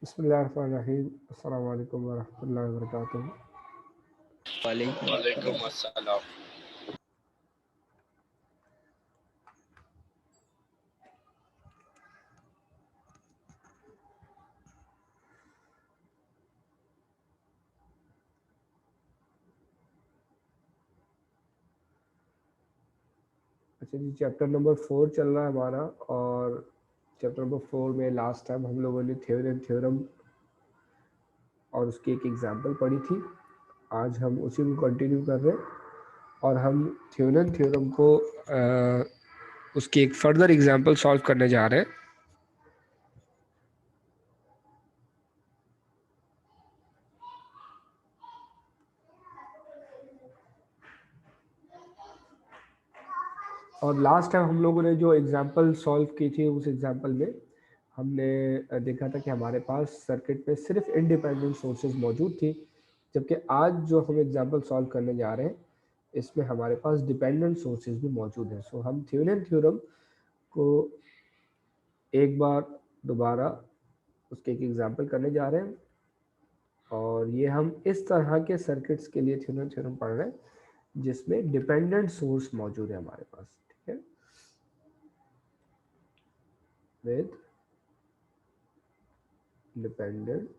बिस्मिल्लाहिर्रहमानिर्रहीम। अस्सलाम वालेकुम वरहमतुल्लाहि वबरकातुहू। वालेकुम अस्सलाम। अच्छा जी, चैप्टर नंबर 4 चल रहा है हमारा, और चैप्टर नंबर 4 में लास्ट टाइम हम लोगों ने थ्योरम थ्योरम और उसकी एक एग्जांपल पढ़ी थी। आज हम उसी को कंटिन्यू कर रहे हैं और हम थ्योरम थ्योरम को उसकी एक फर्दर एग्जांपल सॉल्व करने जा रहे हैं। और लास्ट टाइम हम लोगों ने जो एग्जांपल सॉल्व की थी, उस एग्जांपल में हमने देखा था कि हमारे पास सर्किट में सिर्फ इंडिपेंडेंट सोर्सेज मौजूद थी, जबकि आज जो हम एग्जांपल सॉल्व करने जा रहे हैं इसमें हमारे पास डिपेंडेंट सोर्सेज भी मौजूद हैं। सो हम थ्योरम थ्योरम को एक बार दोबारा उसके एक एग्जांपल करने जा रहे हैं, और ये हम इस तरह के सर्किट्स के लिए थ्योरम थ्योरम पढ़ रहे हैं जिसमें डिपेंडेंट सोर्स मौजूद है हमारे पास। ठीक है, with dependent.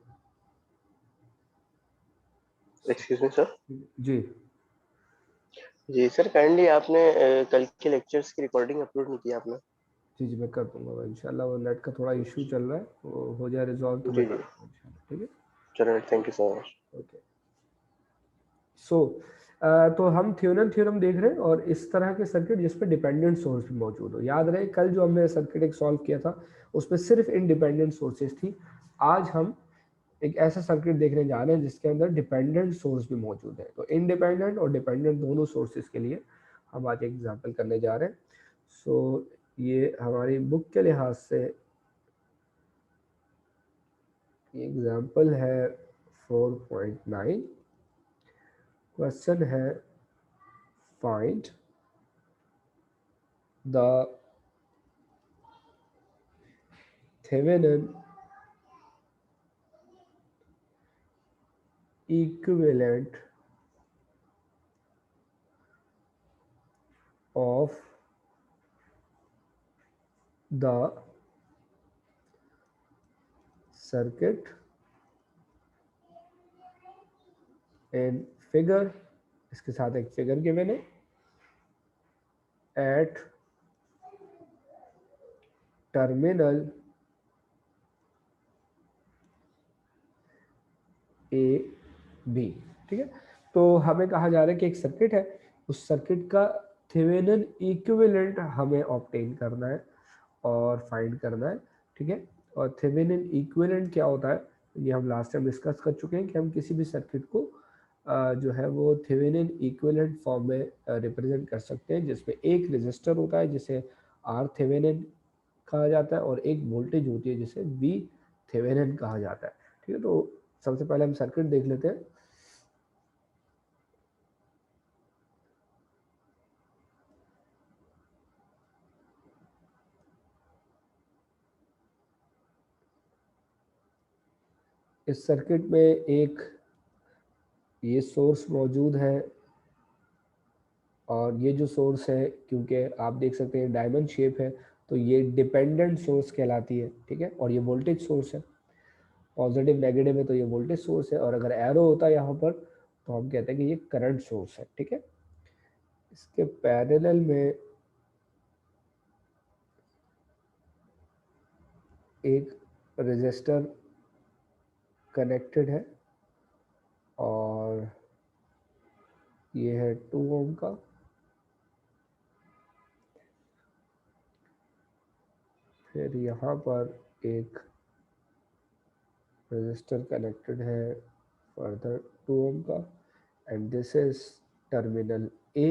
Excuse me sir. जी जी सर, काइंडली आपने कल के लेक्चर्स की रिकॉर्डिंग अपलोड नहीं किया आपने। जी जी मैं कर दूंगा इंशाल्लाह। वो नेट का थोड़ा इशू चल रहा है, वो हो जाए रिजॉल्व तो मैं जी कर जी, दूंगा इंशाल्लाह। ठीक है, चलो thank you so much. Okay. So तो हम थ्योरम थ्योरम देख रहे हैं और इस तरह के सर्किट जिसमें डिपेंडेंट सोर्स भी मौजूद हो। याद रहे कल जो हमने सर्किट एक सॉल्व किया था उसमें सिर्फ इंडिपेंडेंट सोर्सेज थी। आज हम एक ऐसा सर्किट देखने जा रहे हैं जिसके अंदर डिपेंडेंट सोर्स भी मौजूद है। तो इंडिपेंडेंट और डिपेंडेंट दोनों सोर्सेज के लिए हम आज एग्जाम्पल करने जा रहे हैं। सो ये हमारी बुक के लिहाज से एग्जाम्पल है 4.9। क्वेश्चन है find the Thevenin equivalent of the circuit in figure। इसके साथ एक फिगर गिवन है at टर्मिनल ए बी। ठीक है, तो हमें कहा जा रहा है कि एक सर्किट है, उस सर्किट का थेवेनिन इक्विवेलेंट हमें ऑब्टेन करना है और फाइंड करना है। ठीक है, और थेवेनिन इक्विवेलेंट क्या होता है ये हम लास्ट टाइम डिस्कस कर चुके हैं कि हम किसी भी सर्किट को जो है वो थेवेनिन इक्विवेलेंट फॉर्म में रिप्रेजेंट कर सकते हैं, जिसमें एक रेजिस्टर होता है जिसे आर थेवेनिन कहा जाता है और एक वोल्टेज होती है जिसे वी थेवेनिन कहा जाता है। ठीक है, तो सबसे पहले हम सर्किट देख लेते हैं। इस सर्किट में एक ये सोर्स मौजूद है, और ये जो सोर्स है क्योंकि आप देख सकते हैं डायमंड शेप है तो ये डिपेंडेंट सोर्स कहलाती है। ठीक है, और ये वोल्टेज सोर्स है, पॉजिटिव नेगेटिव है तो ये वोल्टेज सोर्स है, और अगर एरो होता है यहाँ पर तो हम कहते हैं कि ये करंट सोर्स है। ठीक है, इसके पैरेलल में एक रेजिस्टर कनेक्टेड है, और ये है 2 ओम का। फिर यहाँ पर एक रेजिस्टर कनेक्टेड है फर्दर 2 ओम का, एंड दिस इज टर्मिनल ए।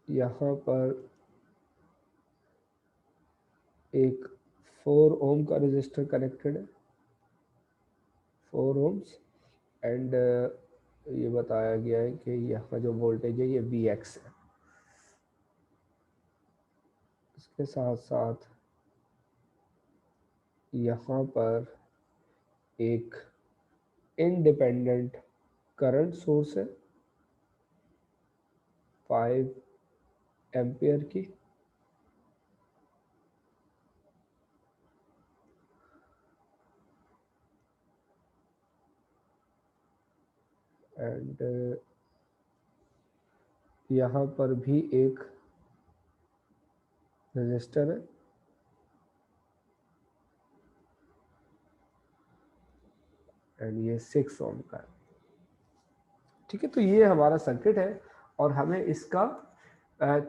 यहाँ पर एक 4 ओम का रेजिस्टर कनेक्टेड है, 4 ओम्स, एंड ये बताया गया है कि यहाँ जो वोल्टेज है ये वी एक्स है। के साथ साथ यहाँ पर एक इंडिपेंडेंट करंट सोर्स है 5 एम्पियर की, एंड यहाँ पर भी एक रजिस्टर है एंड ये 6 ओम का है। ठीक है, तो ये हमारा सर्किट है और हमें इसका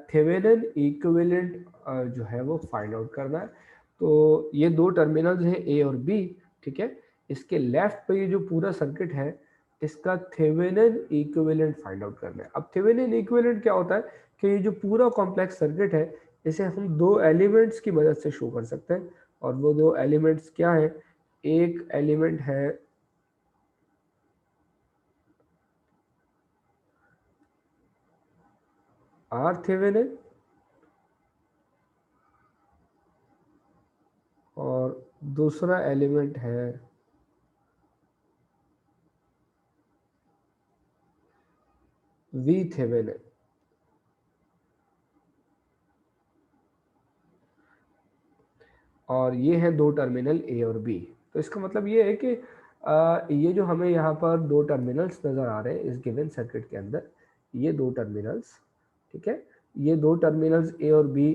थेवेनिन इक्विवेलेंट जो है वो फाइंड आउट करना है। तो ये दो टर्मिनल्स हैं ए और बी, ठीक है। इसके लेफ्ट पे ये जो पूरा सर्किट है इसका थेवेनिन इक्विवेलेंट फाइंड आउट करना है। अब थेवेनिन इक्विवेलेंट क्या होता है कि ये जो पूरा कॉम्प्लेक्स सर्किट है इसे हम दो एलिमेंट्स की मदद से शो कर सकते हैं, और वो दो एलिमेंट्स क्या है, एक एलिमेंट है आर थेवेनिन और दूसरा एलिमेंट है वी थेवेनिन। और ये हैं दो टर्मिनल ए और बी। तो इसका मतलब ये है कि ये जो हमें यहाँ पर दो टर्मिनल्स नज़र आ रहे हैं इस गिवन सर्किट के अंदर, ये दो टर्मिनल्स, ठीक है, ये दो टर्मिनल्स ए और बी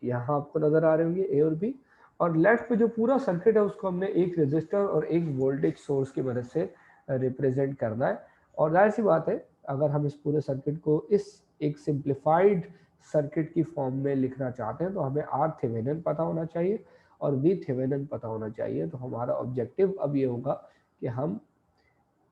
यहाँ आपको नज़र आ रहे होंगे, ए और बी। और लेफ्ट पे जो पूरा सर्किट है उसको हमने एक रेजिस्टर और एक वोल्टेज सोर्स की मदद से रिप्रेजेंट करना है। और जाहिर सी बात है अगर हम इस पूरे सर्किट को इस एक सिंप्लीफाइड सर्किट की फॉर्म में लिखना चाहते हैं तो हमें आर थेवेनिन पता होना चाहिए और वी थेवेनिन पता होना चाहिए। तो हमारा ऑब्जेक्टिव अब ये होगा कि हम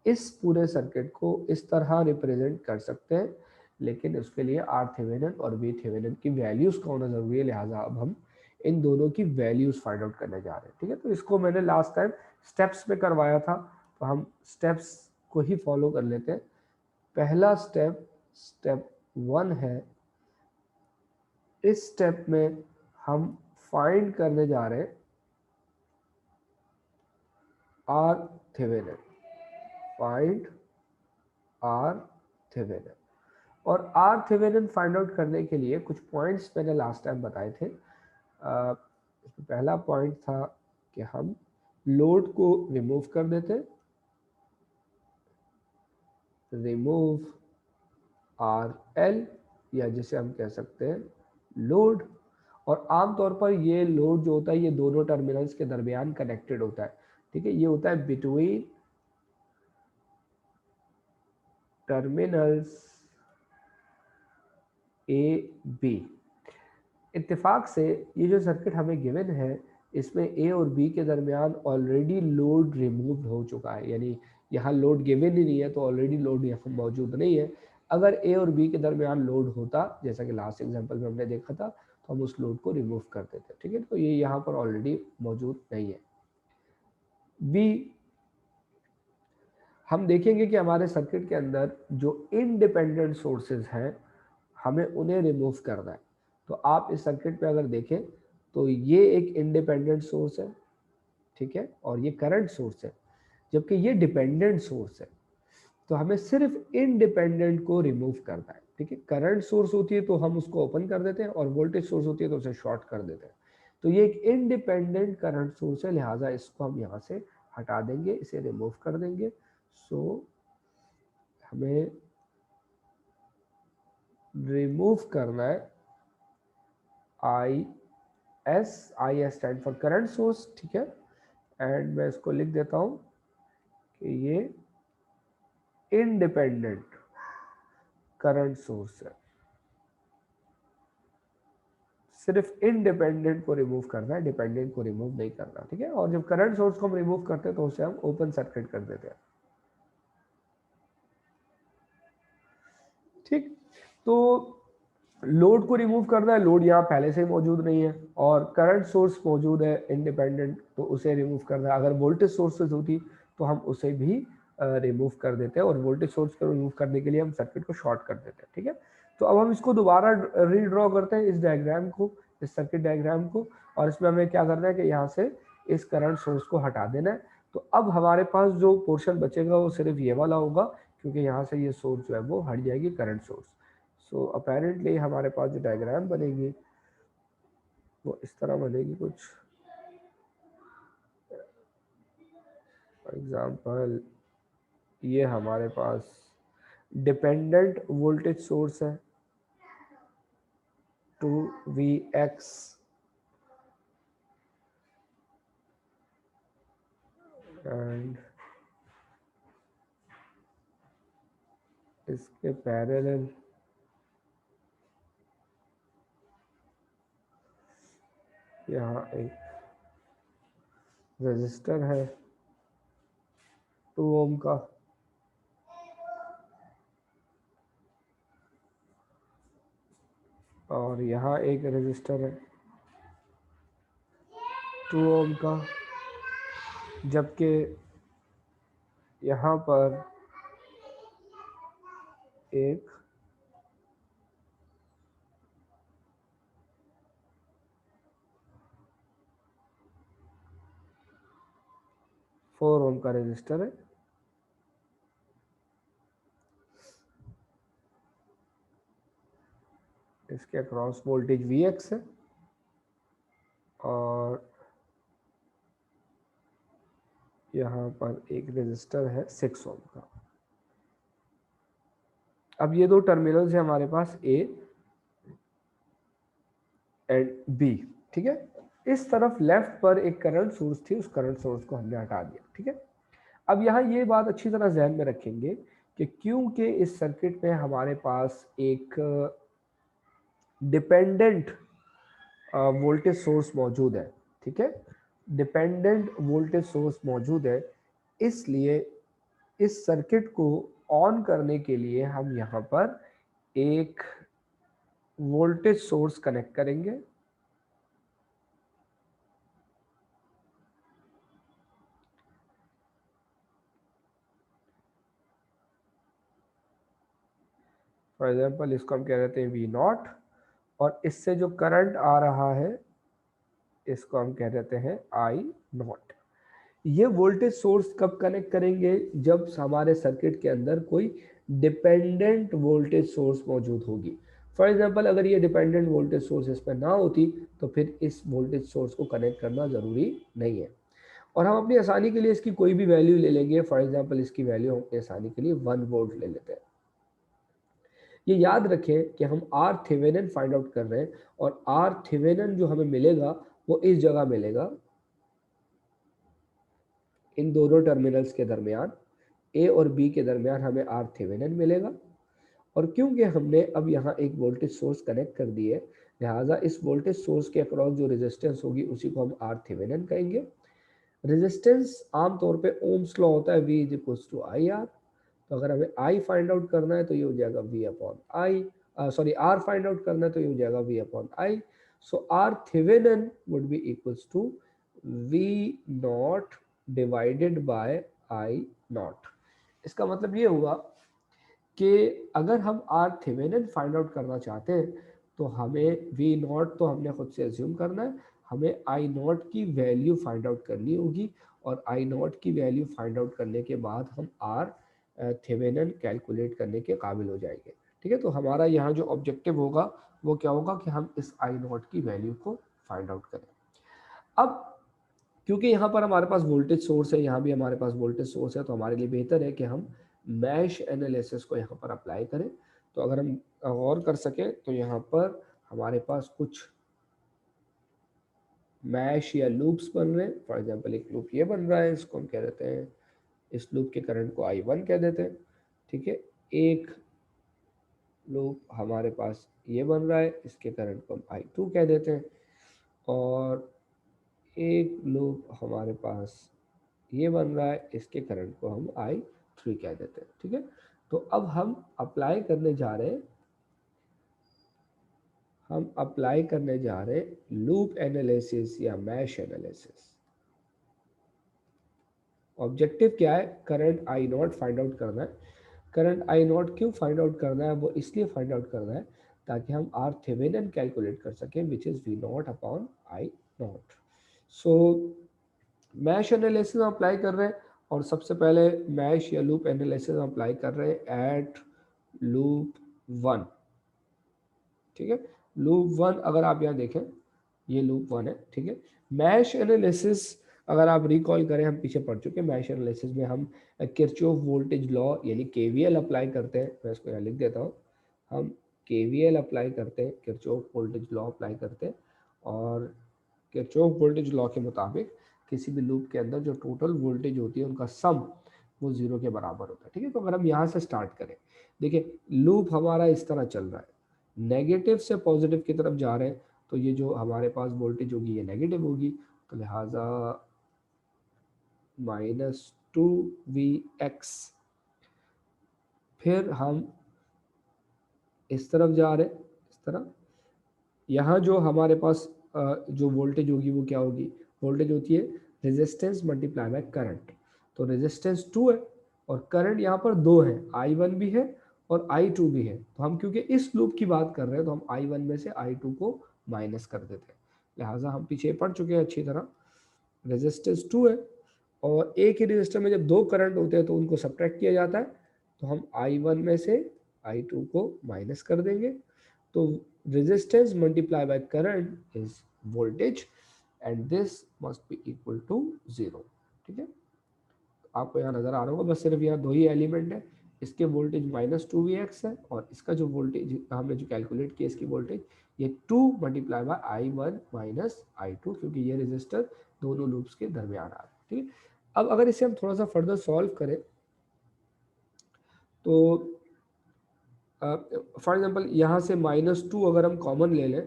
इस पूरे सर्किट को इस तरह रिप्रेजेंट कर सकते हैं, लेकिन उसके लिए आर थेवेनिन और वी थेवेनिन की वैल्यूज़ का होना ज़रूरी है। लिहाजा अब हम इन दोनों की वैल्यूज़ फाइंड आउट करने जा रहे हैं, ठीक है। तो इसको मैंने लास्ट टाइम स्टेप्स में करवाया था, तो हम स्टेप्स को ही फॉलो कर लेते हैं। पहला स्टेप, स्टेप 1 है, इस स्टेप में हम फाइंड करने जा रहे हैं R Thevenin, find R Thevenin. और आर थेवेनिन फाइंड आउट करने के लिए कुछ पॉइंट्स मैंने लास्ट टाइम बताए थे। पहला पॉइंट था कि हम लोड को रिमूव कर देते, रिमूव आर एल, या जिसे हम कह सकते हैं लोड। और आमतौर पर ये लोड जो होता है ये दोनों टर्मिनल्स के दरमियान कनेक्टेड होता है, ठीक है, ये होता है बिटवीन टर्मिनल्स ए बी। इत्तेफाक से ये जो सर्किट हमें गिवन है इसमें ए और बी के दरमियान ऑलरेडी लोड रिमूव हो चुका है, यानी यहाँ लोड गिवन ही नहीं है तो ऑलरेडी लोड यहाँ मौजूद नहीं है। अगर ए और बी के दरमियान लोड होता, जैसा कि लास्ट एग्जांपल में हमने देखा था, तो हम उस लोड को रिमूव कर देते, ठीक है। तो ये यहाँ पर ऑलरेडी मौजूद नहीं है। बी, हम देखेंगे कि हमारे सर्किट के अंदर जो इंडिपेंडेंट सोर्सेज हैं हमें उन्हें रिमूव करना है। तो आप इस सर्किट पे अगर देखें तो ये एक इंडिपेंडेंट सोर्स है, ठीक है, और ये करंट सोर्स है, जबकि ये डिपेंडेंट सोर्स है। तो हमें सिर्फ इंडिपेंडेंट को रिमूव करना है, ठीक है। करंट सोर्स होती है तो हम उसको ओपन कर देते हैं और वोल्टेज सोर्स होती है तो उसे शॉर्ट कर देते हैं। तो ये एक इंडिपेंडेंट करंट सोर्स है, लिहाजा इसको हम यहाँ से हटा देंगे, इसे रिमूव कर देंगे। सो हमें रिमूव करना है I S stand for current source, ठीक है। एंड मैं इसको लिख देता हूं कि ये इंडिपेंडेंट करंट सोर्स है। सिर्फ इंडिपेंडेंट को रिमूव करना है, डिपेंडेंट को रिमूव नहीं करना, ठीक है। और जब करंट सोर्स को हम रिमूव करते हैं तो उसे हम ओपन सर्किट कर देते हैं, ठीक। तो लोड को रिमूव करना है, लोड यहाँ पहले से ही मौजूद नहीं है, और करंट सोर्स मौजूद है इंडिपेंडेंट, तो उसे रिमूव करना है। अगर वोल्टेज सोर्सेज होती तो हम उसे भी रिमूव कर देते हैं, और वोल्टेज सोर्स को रिमूव करने के लिए हम सर्किट को शॉर्ट कर देते हैं, ठीक है। तो अब हम इसको दोबारा रीड्रॉ करते हैं इस डायग्राम को, इस सर्किट डायग्राम को, और इसमें हमें क्या करना है कि यहाँ से इस करंट सोर्स को हटा देना है। तो अब हमारे पास जो पोर्शन बचेगा वो सिर्फ ये वाला होगा, क्योंकि यहाँ से ये सोर्स जो है वो हट जाएगी, करंट सोर्स। सो अपेरेंटली हमारे पास जो डायग्राम बनेगी वो इस तरह बनेगी कुछ। फॉर एग्जांपल ये हमारे पास डिपेंडेंट वोल्टेज सोर्स है 2Vx, एंड इसके पैरेलल यहाँ एक रेजिस्टर है 2 ओम का, और यहाँ एक रेजिस्टर है 2 ओम का, जबकि यहाँ पर एक 4 ओम का रेजिस्टर है। इसके अक्रॉस वोल्टेज Vx है, और यहाँ पर एक रेजिस्टर है 6 ओम का। अब ये दो टर्मिनल्स है हमारे पास A एंड B, ठीक है। इस तरफ लेफ्ट पर एक करंट सोर्स थी, उस करंट सोर्स को हमने हटा दिया, ठीक है। अब यहाँ ये बात अच्छी तरह ध्यान में रखेंगे कि क्योंकि इस सर्किट में हमारे पास एक डिपेंडेंट वोल्टेज सोर्स मौजूद है, ठीक है, डिपेंडेंट वोल्टेज सोर्स मौजूद है, इसलिए इस सर्किट को ऑन करने के लिए हम यहाँ पर एक वोल्टेज सोर्स कनेक्ट करेंगे। फॉर एग्जाम्पल इसको हम कह देते हैं V0, और इससे जो करंट आ रहा है इसको हम कह देते हैं I0। ये वोल्टेज सोर्स कब कनेक्ट करेंगे? जब हमारे सर्किट के अंदर कोई डिपेंडेंट वोल्टेज सोर्स मौजूद होगी। फॉर एग्जांपल अगर ये डिपेंडेंट वोल्टेज सोर्स इस पर ना होती तो फिर इस वोल्टेज सोर्स को कनेक्ट करना ज़रूरी नहीं है, और हम अपनी आसानी के लिए इसकी कोई भी वैल्यू ले लेंगे। फॉर एग्जांपल इसकी वैल्यू हम अपनी आसानी के लिए 1 वोल्ट ले लेते हैं। ये याद रखें कि हम आर थेवेनिन फाइंड आउट कर रहे हैं, और आर थेवेनिन जो हमें मिलेगा वो इस जगह मिलेगा, इन दोनों टर्मिनल्स के दरमियान, ए और बी के दरमियान हमें आर थेवेनिन मिलेगा। और क्योंकि हमने अब यहाँ एक वोल्टेज सोर्स कनेक्ट कर दिए, लिहाजा इस वोल्टेज सोर्स के अक्रॉस जो रेजिस्टेंस होगी उसी को हम आर थेवेनिन कहेंगे। रेजिस्टेंस आमतौर पे ओम्स लॉ होता है V is equals to I R. तो अगर हमें I फाइंड आउट करना है तो ये हो जाएगा V upon I, sorry R find out करना है तो ये हो जाएगा V upon I. So R Thevenin would be equals to V not divided by I not. इसका मतलब ये हुआ कि अगर हम R थेवेनिन फाइंड आउट करना चाहते हैं तो हमें V नॉट तो हमने खुद से एज्यूम करना है, हमें I नॉट की वैल्यू फाइंड आउट करनी होगी, और I नॉट की वैल्यू फाइंड आउट करने के बाद हम R थेवेनिन कैलकुलेट करने के काबिल हो जाएंगे, ठीक है। तो हमारा यहाँ जो ऑब्जेक्टिव होगा वो क्या होगा कि हम इस I नॉट की वैल्यू को फाइंड आउट करें। अब क्योंकि यहाँ पर हमारे पास वोल्टेज सोर्स है, यहाँ भी हमारे पास वोल्टेज सोर्स है, तो हमारे लिए बेहतर है कि हम मैश एनालिसिस को यहाँ पर अप्लाई करें। तो अगर हम गौर कर सकें तो यहाँ पर हमारे पास कुछ मैश या लूप्स बन रहे हैं। फॉर एग्जांपल एक लूप ये बन रहा है, इसको हम कह देते हैं, इस लूप के करंट को I1 कह देते हैं, ठीक है। एक लूप हमारे पास ये बन रहा है, इसके करंट को हम I2 कह देते हैं, और एक लूप हमारे पास ये बन रहा है, इसके करंट को हम I3 कह देते हैं, ठीक है। तो अब हम अप्लाई करने जा रहे हैं, लूप एनालिसिस या मैश एनालिसिस। ऑब्जेक्टिव क्या है? करंट I0 फाइंड आउट करना है। करंट I0 क्यों फाइंड आउट करना है? वो इसलिए फाइंड आउट करना है ताकि हम आर थेवेनिन कैलकुलेट कर सकें which is V not upon I not. So mesh analysis apply कर रहे हैं और सबसे पहले मैश या लूप एनालिसिस अप्लाई कर रहे हैं एट लूप 1, ठीक है। लूप 1 अगर आप यहाँ देखें ये लूप 1 है, ठीक है। मैश एनालिसिस अगर आप रिकॉल करें, हम पीछे पढ़ चुके हैं, मैश एनालिसिस में हम किरचॉफ वोल्टेज लॉ यानी केवीएल अप्लाई करते हैं। मैं इसको यहाँ लिख देता हूँ, हम केवीएल अप्लाई करते हैं, किरचॉफ वोल्टेज लॉ अप्लाई करते हैं और किरचॉफ वोल्टेज लॉ के मुताबिक किसी भी लूप के अंदर जो टोटल वोल्टेज होती है उनका सम वो 0 के बराबर होता है, ठीक है। तो अगर हम यहाँ से स्टार्ट करें, देखिए लूप हमारा इस तरह चल रहा है, नेगेटिव से पॉजिटिव की तरफ जा रहे हैं, तो ये जो हमारे पास वोल्टेज होगी ये नेगेटिव होगी, तो लिहाजा -2Vx। फिर हम इस तरफ जा रहे हैं, इस तरह यहाँ जो हमारे पास जो वोल्टेज होगी वो क्या होगी, वोल्टेज होती है रेजिस्टेंस मल्टीप्लाई बाय करंट। तो रेजिस्टेंस 2 है और करंट यहाँ पर 2 है, I1 भी है और I2 भी है। तो हम क्योंकि इस लूप की बात कर रहे हैं तो हम I1 में से I2 को माइनस कर देते हैं। लिहाजा हम पीछे पढ़ चुके हैं अच्छी तरह, रेजिस्टेंस 2 है और एक ही रजिस्टर में जब 2 करंट होते हैं तो उनको सब्ट्रैक्ट किया जाता है, तो हम I1 में से I2 को माइनस कर देंगे। तो resistance multiplied by current is voltage and this must be equal to 0, ठीक है। आपको यहाँ नजर आ रहा होगा, बस सिर्फ यहाँ दो ही एलिमेंट है, इसके वोल्टेज -2Vx है और इसका जो वोल्टेज हमने जो कैलकुलेट किया इसकी वोल्टेज ये 2 multiply by I1 minus I2, क्योंकि ये रेजिस्टर दोनों लूप्स के दरमियान आ रहा है, ठीक है। अब अगर इसे हम थोड़ा सा फर्दर सॉल्व करें तो फॉर एग्जाम्पल यहाँ से -2 अगर हम कॉमन ले लें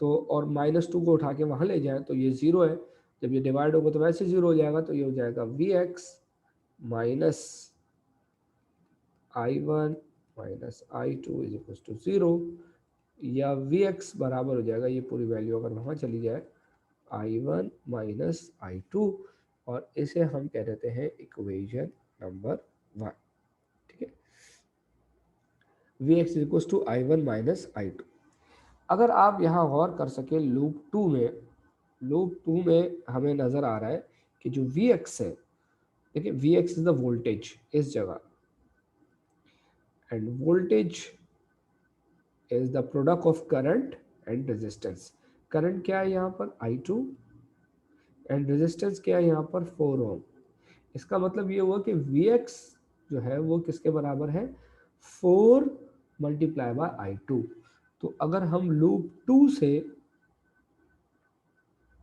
तो और -2 को उठा के वहाँ ले जाएं तो ये 0 है, जब ये डिवाइड होगा तो वैसे 0 हो जाएगा, तो ये हो जाएगा Vx minus I1 minus I2 is equal to 0, या Vx बराबर हो जाएगा, ये पूरी वैल्यू अगर वहाँ चली जाए I1 माइनस I2 और इसे हम कह देते हैं इक्वेशन नंबर 1, ठीक है। Vx is equal to I1 minus I2। अगर आप यहाँ गौर कर सके लूप 2 में हमें नजर आ रहा है कि जो Vx है, देखिए Vx इज द वोल्टेज इस जगह end voltage is the product of current and resistance. Current क्या है यहाँ पर I2 एंड रेजिस्टेंस क्या है यहाँ पर 4 ओम। इसका मतलब ये हुआ कि Vx जो है वो किसके बराबर है 4 मल्टीप्लाई बाय I2। तो अगर हम लूप 2 से,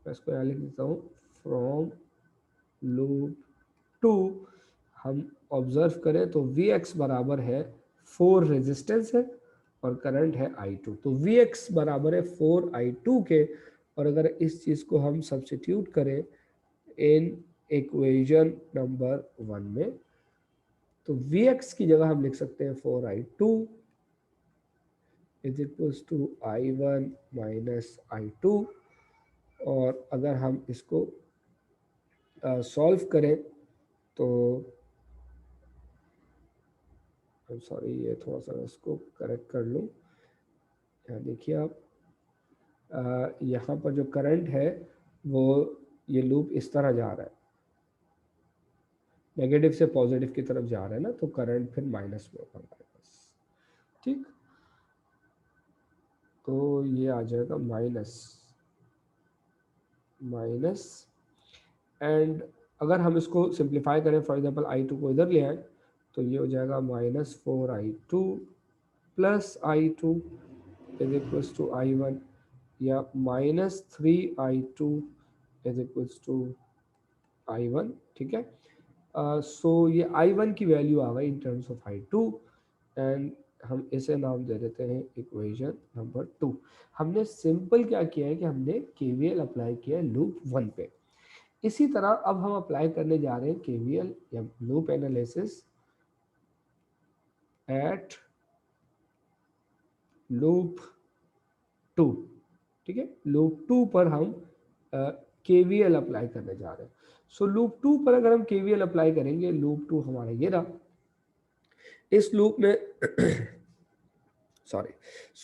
मैं इसको यहाँ लिख देता हूँ, फ्रॉम लूप 2 हम ऑब्जर्व करें तो Vx बराबर है 4 रेजिस्टेंस है और करंट है I2, तो Vx बराबर है 4I2 के। और अगर इस चीज़ को हम सब्स्टिट्यूट करें इन इक्वेशन नंबर 1 में, तो Vx की जगह हम लिख सकते हैं 4I2 is equals to I1 minus I2। और अगर हम इसको सॉल्व करें तो सॉरी, ये थोड़ा सा इसको करेक्ट कर लूँ। यहाँ देखिए आप, यहाँ पर जो करंट है वो ये लूप इस तरह जा रहा है, नेगेटिव से पॉजिटिव की तरफ जा रहा है ना, तो करंट फिर माइनस में होगा हमारे पास, ठीक। तो ये आ जाएगा माइनस एंड अगर हम इसको सिंप्लीफाई करें, फॉर एग्जांपल I2 को इधर ले आए तो ये हो जाएगा -4I2 plus I2 is equals to I1, या -3I2 is equals to I1, ठीक है। सो ये I1 की वैल्यू आ गई in terms of I2 and हम इसे नाम दे देते हैं इक्वेशन नंबर 2। हमने सिंपल क्या किया है कि हमने KVL अप्लाई किया है लूप 1 पे। इसी तरह अब हम अप्लाई करने जा रहे हैं KVL या लूप एनालिसिस एट लूप 2, ठीक है। लूप 2 पर हम KVL अप्लाई करने जा रहे हैं। सो लूप 2 पर अगर हम KVL अप्लाई करेंगे, लूप 2 हमारा ये रहा, इस लूप में सॉरी।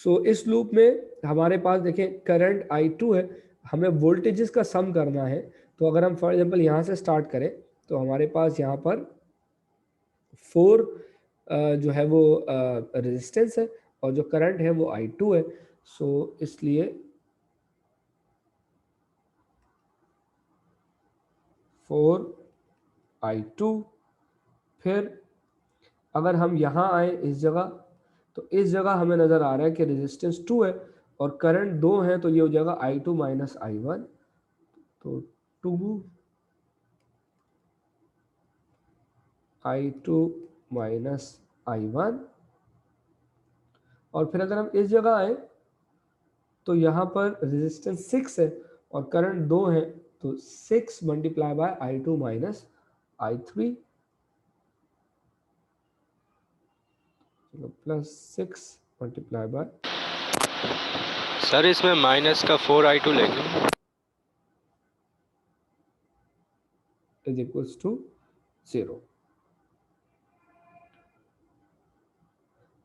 सो इस लूप में हमारे पास देखें करंट I2 है, हमें वोल्टेजेस का सम करना है। तो अगर हम फॉर एग्जांपल यहाँ से स्टार्ट करें तो हमारे पास यहाँ पर 4 जो है वो रेजिस्टेंस है और जो करंट है वो I2 है। सो इसलिए 4I2। फिर अगर हम यहाँ आए इस जगह, तो इस जगह हमें नज़र आ रहा है कि रेजिस्टेंस 2 है और करंट 2 है, तो ये हो जाएगा I2 माइनस I1। तो 2I2 माइनस I1। और फिर अगर हम इस जगह आए तो यहाँ पर रेजिस्टेंस 6 है और करंट 2 है, तो 6 multiply by I2 minus I3 plus 6 multiply by, sir इसमें माइनस का 4I2 लेंगे। Is equals to 0।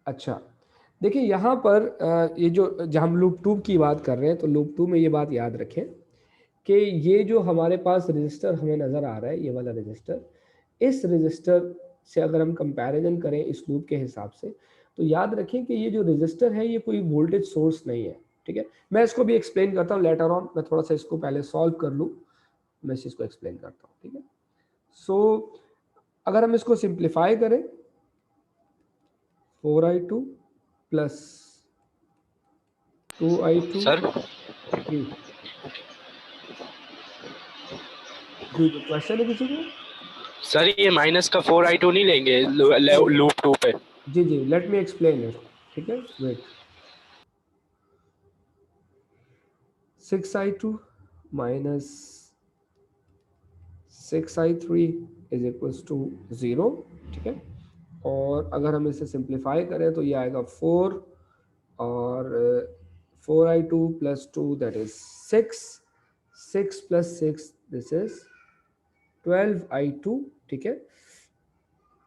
अच्छा, देखिए यहाँ पर ये जो जब हम लूप 2 की बात कर रहे हैं तो लूप 2 में ये बात याद रखें कि ये जो हमारे पास रजिस्टर हमें नज़र आ रहा है, ये वाला रजिस्टर, इस रजिस्टर से अगर हम कंपैरिजन करें इस लूप के हिसाब से, तो याद रखें कि ये जो रजिस्टर है ये कोई वोल्टेज सोर्स नहीं है। ठीक है, मैं इसको भी एक्सप्लेन करता हूँ लेटर ऑन। मैं थोड़ा सा इसको पहले सॉल्व कर लूँ, मैं इस चीज़ को एक्सप्लेन करता हूँ। ठीक है, सो अगर हम इसको सिंप्लीफाई करें 4I2 प्लस 2I2। सर जी जी, क्वेश्चन है किसी को? सर ये माइनस का 4I2 नहीं लेंगे लूप 2 पे? जी जी, लेट मी एक्सप्लेन इट। ठीक है, wait. 6I2 minus 6I3 is equals to 0। ठीक है, और अगर हम इसे सिंप्लीफाई करें तो ये आएगा 4 और 4I2 plus 2 that is 6, 6 plus 6 this is 12I2। ठीक है,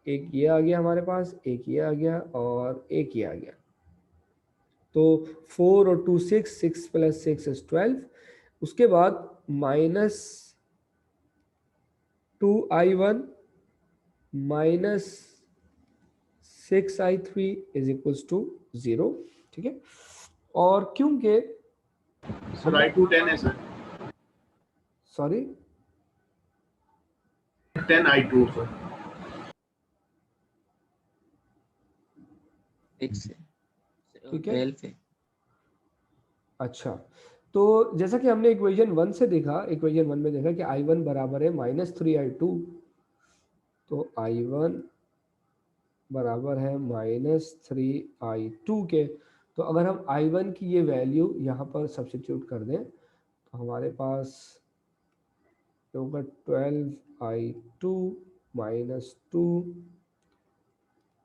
एक ये आ गया हमारे पास, एक ये आ गया और एक ये आ गया। तो 4 और 2 6, 6 प्लस 6 इज 12। उसके बाद minus 2I1 minus 6I3 is equals to 0। ठीक है, और क्योंकि सर I2 10 है सर, सॉरी 10I2 सर। 6 है, ठीक है, 12 है। अच्छा, तो जैसा कि हमने इक्वेशन 1 से देखा, इक्वेशन 1 में देखा कि I1 बराबर है माइनस 3I2, तो I1 बराबर है माइनस 3I2 के। तो अगर हम I1 की ये वैल्यू यहाँ पर सब्स्टिट्यूट कर दें तो हमारे पास होगा 12I2 minus 2,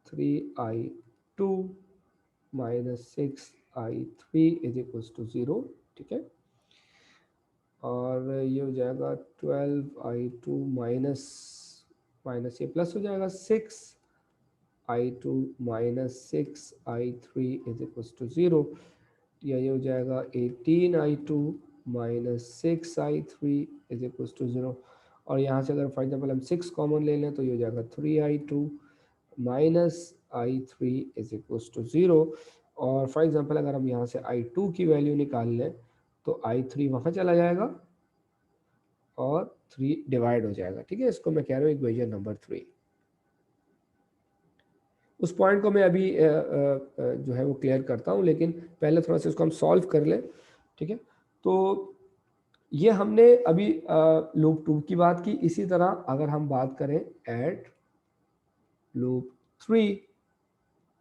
3I2 minus 6I3 is equals to 0। ठीक है, और ये हो जाएगा 12I2 माइनस माइनस ये प्लस हो जाएगा 6I2 minus 6I3 is equals to 0, या ये हो जाएगा 18I2 minus 6I3 is equals to 0। और यहाँ से अगर फॉर एग्जांपल हम 6 कॉमन ले लें तो ये हो जाएगा 3I2 minus I3 is equals to 0। और फॉर एग्जांपल अगर हम यहाँ से I2 की वैल्यू निकाल लें तो I3 वहाँ चला जाएगा और 3 डिवाइड हो जाएगा। ठीक है, इसको मैं कह रहा हूँ इक्वेशन नंबर 3। उस पॉइंट को मैं अभी जो है वो क्लियर करता हूँ, लेकिन पहले थोड़ा सा इसको हम सॉल्व कर लें। ठीक है, तो ये हमने अभी लूप 2 की बात की। इसी तरह अगर हम बात करें एट लूप 3,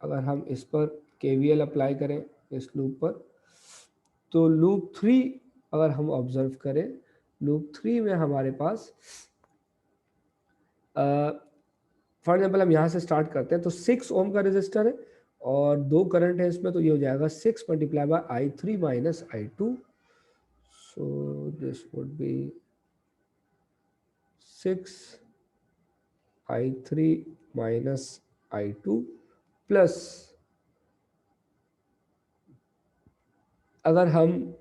अगर हम इस पर KVL अप्लाई करें इस लूप पर, तो लूप 3 अगर हम ऑब्जर्व करें, लूप 3 में हमारे पास फॉर एग्जाम्पल हम यहाँ से स्टार्ट करते हैं तो 6 ओम का रेजिस्टर है और 2 करंट है इसमें, तो ये हो जाएगा 6 multiply bye I3 minus I2। So this would be 6I3 minus I2 plus अगर हम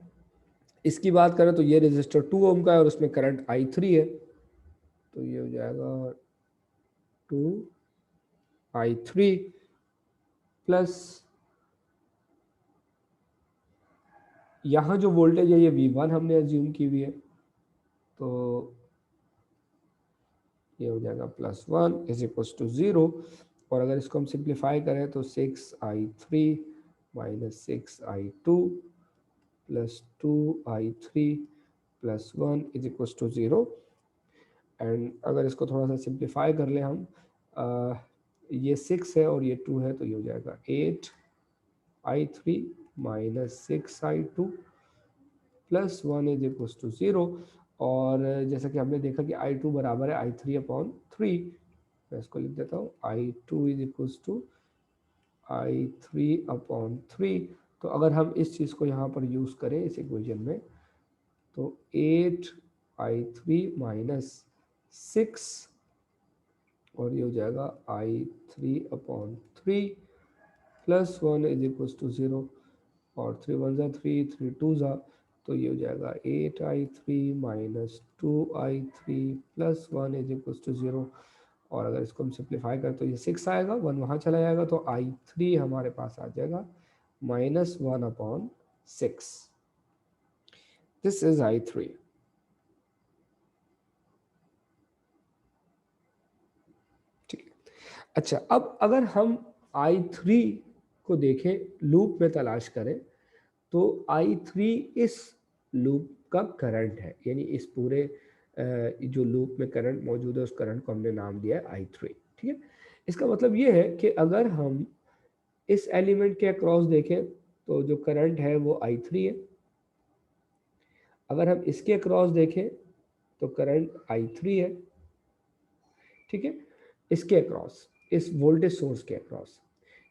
इसकी बात करें तो ये रेजिस्टर 2 ओम का है और उसमें करंट I3 है, तो ये हो जाएगा 2I3 प्लस यहाँ जो वोल्टेज है ये V1 हमने एज्यूम की हुई है, तो ये हो जाएगा +1 इज इक्वल टू 0। और अगर इसको हम सिंप्लीफाई करें तो 6I3 minus 6I2 plus 2I3 plus 1 is equal to 0। And अगर इसको थोड़ा सा सिंप्लीफाई कर ले हम, ये 6 है और ये 2 है, तो ये हो जाएगा 8I3 minus 6I2 plus 1 is equal to 0। और जैसा कि हमने देखा कि I2 बराबर है I3/3, मैं इसको लिख देता हूँ I2 is equal to I3/3। तो अगर हम इस चीज़ को यहाँ पर यूज़ करें इस इक्वेशन में, तो 8I3 माइनस 6 और ये हो जाएगा I3/3 plus 1 is equal to 0, और 3 1 ज़ा 3 3 2 ज़ा, तो ये हो जाएगा 8I3 minus 2I3 plus 1 is equal to 0। और अगर इसको हम सिंप्लीफाई करें तो ये 6 आएगा, 1 वहाँ चला जाएगा, तो I3 हमारे पास आ जाएगा -1/6। This is I3। ठीक है, अच्छा अब अगर हम I3 को देखें, लूप में तलाश करें, तो I3 इस लूप का करंट है, यानी इस पूरे जो लूप में करंट मौजूद है उस करंट को हमने नाम दिया है I3। ठीक है, इसका मतलब ये है कि अगर हम इस एलिमेंट के अक्रॉस देखें तो जो करंट है वो I3 है, अगर हम इसके अक्रॉस देखें तो करंट I3 है। ठीक है, इसके अक्रॉस, इस वोल्टेज सोर्स के अक्रॉस,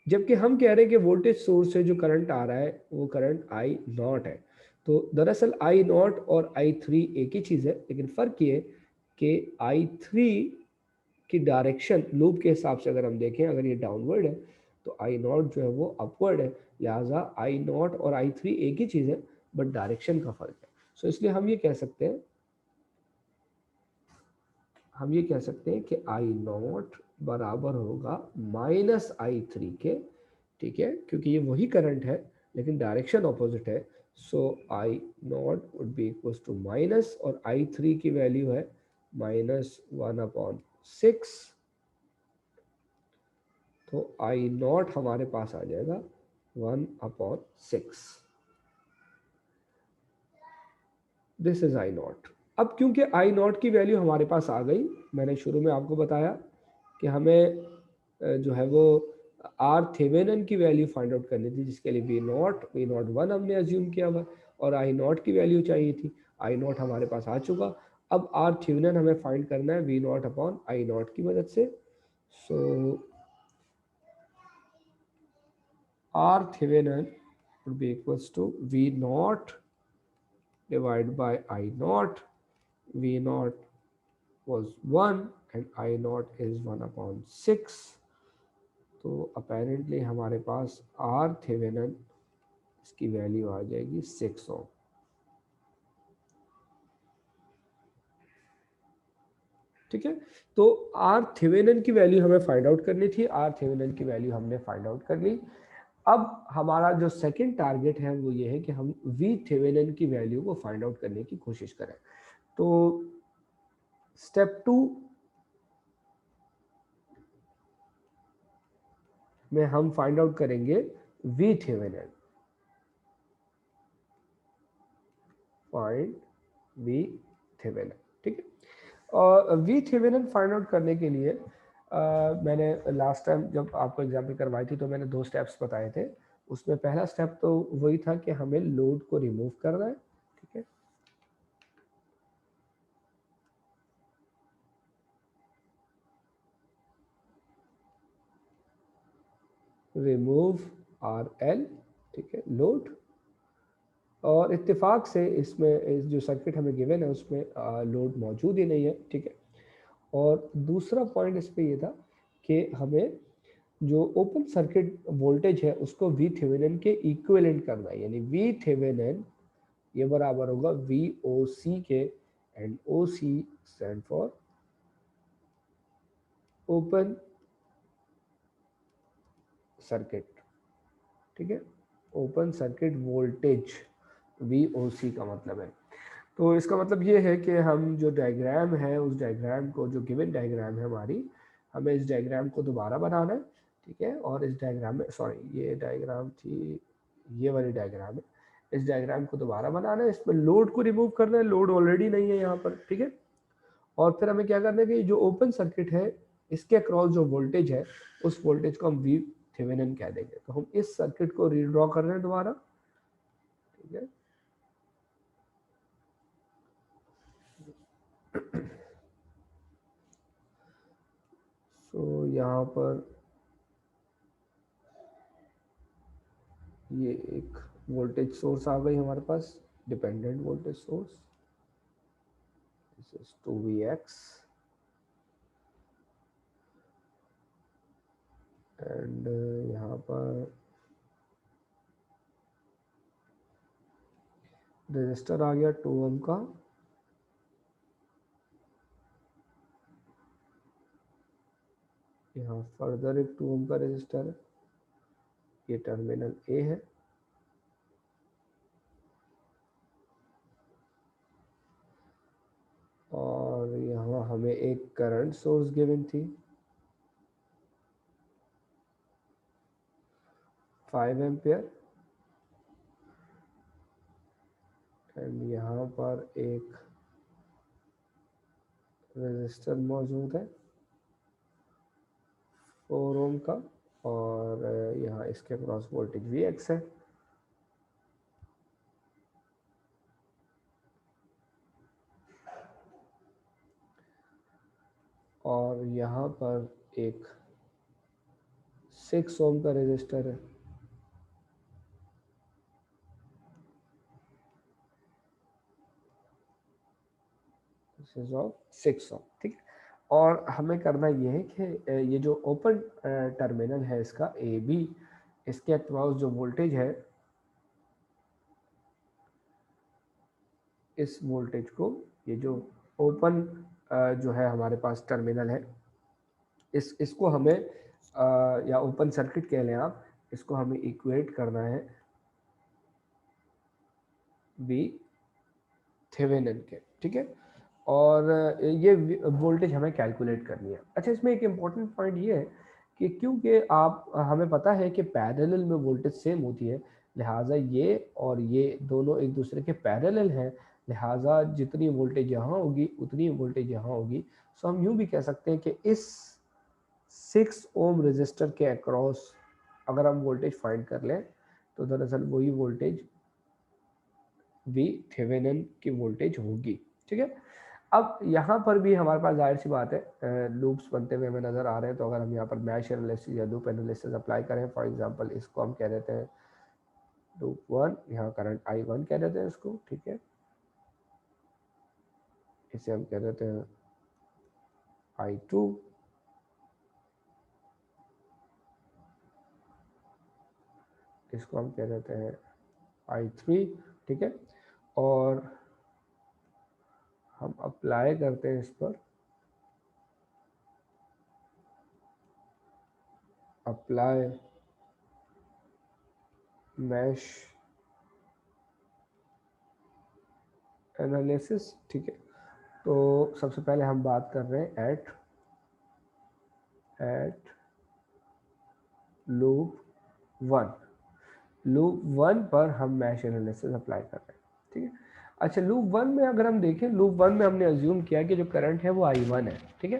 जबकि हम कह रहे हैं कि वोल्टेज सोर्स से जो करंट आ रहा है वो करंट I0 है। तो दरअसल I0 और I3 एक ही चीज़ है, लेकिन फ़र्क ये कि I3 की डायरेक्शन लूप के हिसाब से अगर हम देखें, अगर ये डाउनवर्ड है तो I0 जो है वो अपवर्ड है, लिहाजा I0 और I3 एक ही चीज़ है, बट डायरेक्शन का फ़र्क है। सो इसलिए हम ये कह सकते हैं कि I0 बराबर होगा -I3 के। ठीक है, क्योंकि ये वही करंट है लेकिन डायरेक्शन ऑपोजिट है, so I0 would be equal to minus, और I3 की वैल्यू है -1/6, तो I0 हमारे पास आ जाएगा 1/6। This is I0। अब क्योंकि I0 की वैल्यू हमारे पास आ गई, मैंने शुरू में आपको बताया कि हमें जो है वो आर थेवेनिन की वैल्यू फाइंड आउट करनी थी, जिसके लिए V0 हमने अज्यूम किया हुआ, और I0 की वैल्यू चाहिए थी। I0 हमारे पास आ चुका, अब आर थेवेनिन हमें फाइंड करना है V0/I0 की मदद से। So R Thevenin would be equals to V0 divided by I0. V0 was 1 and I0 is 1/6, तो अपेरेंटली हमारे पास आर थेवेनिन इसकी वैल्यू आ जाएगी 6 ओम। ठीक है, तो आर थेवेनिन की वैल्यू हमें फाइंड आउट करनी थी, आर थेवेनिन की वैल्यू हमने फाइंड आउट कर ली। अब हमारा जो सेकंड टारगेट है वो ये है कि हम वी थेवेनिन की वैल्यू को फाइंड आउट करने की कोशिश करें। तो स्टेप 2 में हम फाइंड आउट करेंगे V Thevenin. Find V Thevenin. ठीक है, और वी थेवेनिन फाइंड आउट करने के लिए मैंने लास्ट टाइम जब आपको एग्जाम्पल करवाई थी तो मैंने 2 स्टेप्स बताए थे। उसमें पहला स्टेप तो वही था कि हमें लोड को रिमूव करना है। ठीक है, रिमूव RL। ठीक है, लोड, और इत्तेफाक से इसमें इस जो सर्किट हमें गिवन है उसमें लोड मौजूद ही नहीं है। ठीक है, और दूसरा पॉइंट इस पे ये था कि हमें जो ओपन सर्किट वोल्टेज है उसको वी थेवेनिन के इक्विवेलेंट करना है, यानी वी थेवेनिन ये बराबर होगा वी ओ सी के, and O C stand for open circuit, ठीक है, open circuit voltage V O C का मतलब है। तो इसका मतलब ये है कि हम जो डायग्राम है उस डायग्राम को, जो गिवन डायग्राम है हमारी, हमें इस डायग्राम को दोबारा बनाना है, ठीक है, और इस डायग्राम में, सॉरी ये डायग्राम थी, ये वाली डायग्राम है, इस डायग्राम को दोबारा बनाना है, इसमें लोड को रिमूव करना है, लोड ऑलरेडी नहीं है यहाँ पर, ठीक है, और फिर हमें क्या करना है कि जो ओपन सर्किट है इसके अक्रॉस जो वोल्टेज है उस वोल्टेज को हम वी थेवेनिन कह देंगे। तो हम इस सर्किट को रीड्रॉ कर रहे हैं दोबारा, ठीक है, तो यहाँ पर ये एक वोल्टेज सोर्स आ गई हमारे पास, dependent voltage source, this is 2Vx and यहाँ पर रेजिस्टर आ गया 2 ओम का, यहाँ फर्दर एक 2 ओम का रेजिस्टर है, ये टर्मिनल ए है, और यहाँ हमें एक करंट सोर्स गिवन थी 5 एम्पियर, एंड यहाँ पर एक रेजिस्टर मौजूद है 4 ओम का, और यहाँ इसके क्रॉस वोल्टेज Vx है, और यहाँ पर एक 6 ओम का रेजिस्टर है, दिस इज ऑफ 6 ओम, ठीक है, और हमें करना ये है कि ये जो ओपन टर्मिनल है इसका ए बी, इसके अक्रॉस जो वोल्टेज है इस वोल्टेज को, ये जो ओपन जो है हमारे पास टर्मिनल है, इसको हमें या ओपन सर्किट कह लें आप, इसको हमें इक्वेट करना है वी थेवेनिन के, ठीक है, और ये वोल्टेज हमें कैलकुलेट करनी है। अच्छा, इसमें एक इम्पॉर्टेंट पॉइंट ये है कि क्योंकि आप हमें पता है कि पैरेलल में वोल्टेज सेम होती है, लिहाजा ये और ये दोनों एक दूसरे के पैरेलल हैं, लिहाजा जितनी वोल्टेज यहाँ होगी उतनी वोल्टेज यहाँ होगी। सो हम यूँ भी कह सकते हैं कि इस 6 ओम रेजिस्टर के अक्रॉस अगर हम वोल्टेज फाइंड कर लें तो दरअसल वही वोल्टेज वी थेवेनिन की वोल्टेज होगी, ठीक है। अब यहाँ पर भी हमारे पास जाहिर सी बात है लूप्स बनते हुए हमें नज़र आ रहे हैं, तो अगर हम यहाँ पर मैश एनालिसिस या लूप एनालिसिस अप्लाई करें, फॉर एग्जांपल इसको हम कह देते हैं लूप 1, यहाँ करंट I1 कह देते हैं इसको, ठीक है, इसे हम कह देते हैं I2, इसको हम कह देते हैं I3, ठीक है, और हम अप्लाई करते हैं इस पर अप्लाई मैश एनालिसिस, ठीक है। तो सबसे पहले हम बात कर रहे हैं एट लूप 1 पर हम मैश एनालिसिस अप्लाई कर रहे हैं, ठीक है। अच्छा, लूप 1 में अगर हम देखें, लूप 1 में हमने अज्यूम किया कि जो करंट है वो I1 है, ठीक है।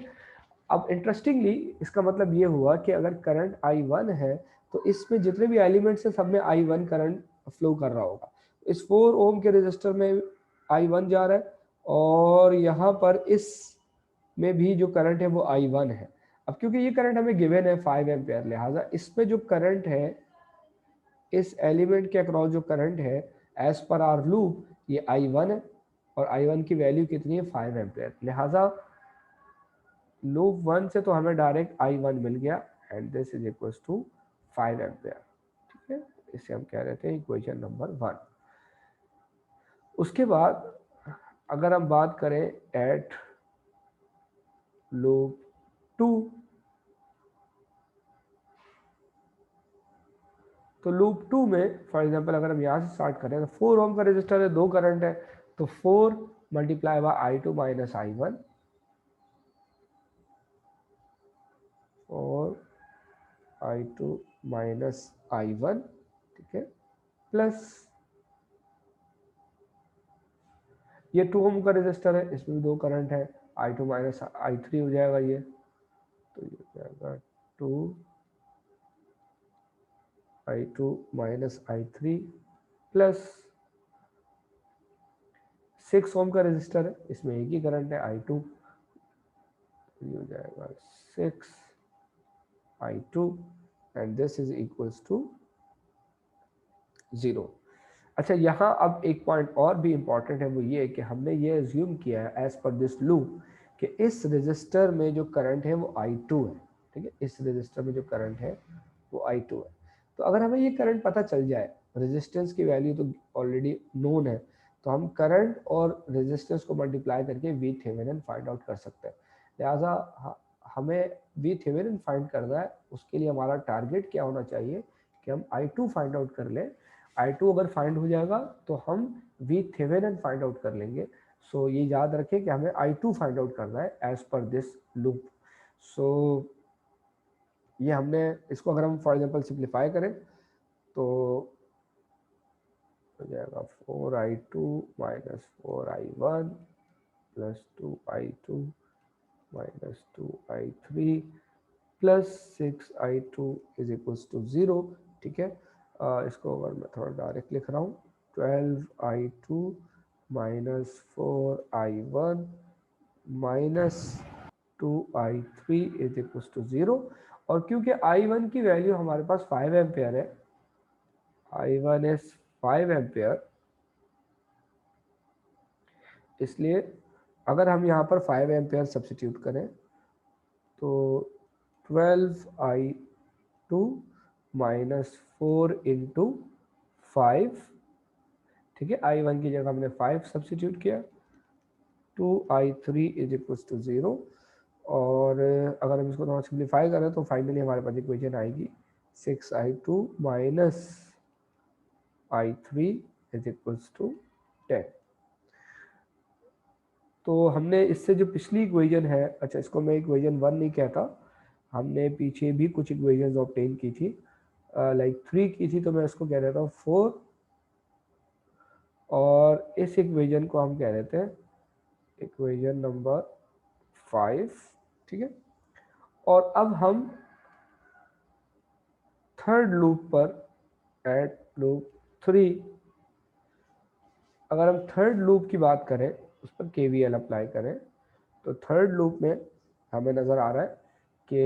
अब इंटरेस्टिंगली इसका मतलब ये हुआ कि अगर करंट I1 है तो इसमें जितने भी एलिमेंट्स हैं सब में I1 करंट फ्लो कर रहा होगा। इस 4 ओम के रेजिस्टर में I1 जा रहा है और यहाँ पर इस में भी जो करंट है वो I1 है। अब क्योंकि ये करंट हमें गिवन है 5 एम्पियर, लिहाजा इसमें जो करंट है, इस एलिमेंट के अक्रॉस जो करंट है एज पर आर लूप ये I1 है, और I1 की वैल्यू कितनी है 5 एम्पियर, लिहाजा लूप 1 से तो हमें डायरेक्ट I1 मिल गया and this is equals to 5 ampere. ठीक है, इसे हम कह रहे थे इक्वेशन नंबर 1। उसके बाद अगर हम बात करें एट लूप 2, तो लूप 2 में फॉर एग्जांपल अगर हम यहाँ से स्टार्ट करें तो 4 ओम का रेजिस्टर है, 2 करंट है, तो 4 multiply by I2 minus I1 और I2 माइनस I1, ठीक है, प्लस ये 2 ओम का रेजिस्टर है, इसमें भी 2 करंट है, I2 माइनस I3 हो जाएगा ये, तो ये हो जाएगा 2 I2 माइनस I3 प्लस 6 ओम का रेजिस्टर है, इसमें एक ही करंट है I2, ये हो जाएगा 6 I2 and this is equals to 0। अच्छा, यहाँ अब एक पॉइंट और भी इम्पॉर्टेंट है, वो ये है कि हमने ये एज्यूम किया है एज पर दिस लूप कि इस रजिस्टर में जो करंट है वो I2 है। ठीक है, इस रजिस्टर में जो करंट है वो I2 है। तो अगर हमें ये करंट पता चल जाए, रेजिस्टेंस की वैल्यू तो ऑलरेडी नोन है, तो हम करंट और रेजिस्टेंस को मल्टीप्लाई करके वी थेवेनिन फाइंड आउट कर सकते हैं। लिहाजा हमें वी थेवेनिन फाइंड करना है, उसके लिए हमारा टारगेट क्या होना चाहिए कि हम I2 फाइंड आउट कर लें। I2 अगर फाइंड हो जाएगा तो हम वी थेवेनिन फाइंड आउट कर लेंगे। सो ये याद रखें कि हमें I2 फाइंड आउट करना है एज पर दिस लूप। सो ये हमने इसको अगर हम फॉर एग्जांपल सिंप्लीफाई करें तो हो जाएगा 4I2 minus 4I1 plus 2I2 minus 2I3 plus 6I2 is equals to 0। ठीक है, इसको अगर मैं थोड़ा डायरेक्ट लिख रहा हूँ, 12I2 minus 4I1 minus 2I3 is equals to 0। और क्योंकि I1 की वैल्यू हमारे पास 5 एम्पियर है, I1 इज 5 एम्पियर, इसलिए अगर हम यहाँ पर 5 एम्पियर सब्स्टिट्यूट करें तो 12I2 माइनस 4 इंटू 5, ठीक है, I1 की जगह हमने 5 सब्स्टिट्यूट किया, 2I3 इज इक्वल्स टू 0। और अगर हम इसको थोड़ा सिंप्लीफाई करें तो फाइनली हमारे पास इक्वेशन आएगी 6I2 minus I3 is equals to 10। तो हमने इससे जो पिछली इक्वेशन है, अच्छा इसको मैं इक्वेशन 1 नहीं कहता, हमने पीछे भी कुछ इक्वेशंस ऑब्टेन की थी, लाइक 3 की थी, तो मैं इसको कह देता हूँ 4, और इस इक्वेशन को हम कह देते हैं इक्वेशन नंबर 5। ठीक है, और अब हम थर्ड लूप पर एट लूप 3, अगर हम थर्ड लूप की बात करें, उस पर KVL अप्लाई करें, तो थर्ड लूप में हमें नज़र आ रहा है कि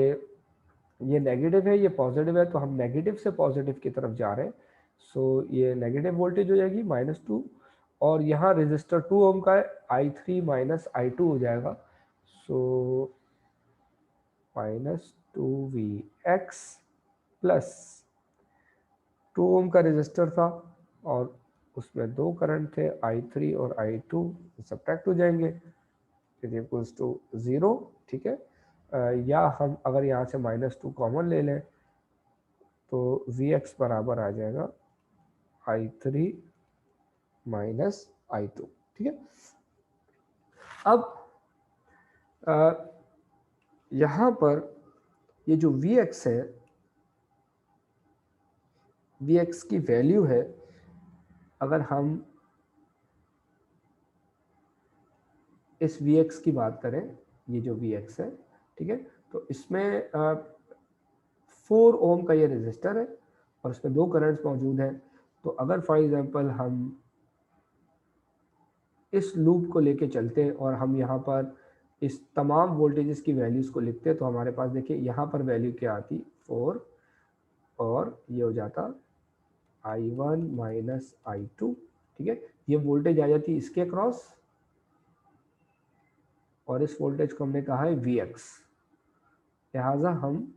ये नेगेटिव है, ये पॉजिटिव है, तो हम नेगेटिव से पॉजिटिव की तरफ जा रहे हैं। सो ये नेगेटिव वोल्टेज हो जाएगी -2, और यहाँ रेजिस्टर 2 ओम का है, I3 माइनस I2 हो जाएगा, सो -2Vx प्लस 2 ओम का रेजिस्टर था और उसमें 2 करंट थे, I3 और I2 सब्ट्रैक्ट हो जाएंगे, इज इक्वल्स टू 0। ठीक है, या हम अगर यहाँ से -2 कॉमन ले लें तो Vx बराबर आ जाएगा I3 माइनस I2। ठीक है, अब यहाँ पर ये जो Vx है, Vx की वैल्यू है, अगर हम इस Vx की बात करें, ये जो Vx है, ठीक है, तो इसमें 4 ओम का ये रेजिस्टर है और इसमें 2 करंट्स मौजूद हैं। तो अगर फॉर एग्जांपल हम इस लूप को लेके चलते हैं और हम यहाँ पर इस तमाम वोल्टेजेस की वैल्यूज़ को लिखते हैं, तो हमारे पास देखिए यहाँ पर वैल्यू क्या आती, 4, और ये हो जाता I1 माइनस I2। ठीक है, ये वोल्टेज आ जाती है इसके अक्रॉस, और इस वोल्टेज को हमने कहा है Vx। लिहाजा हम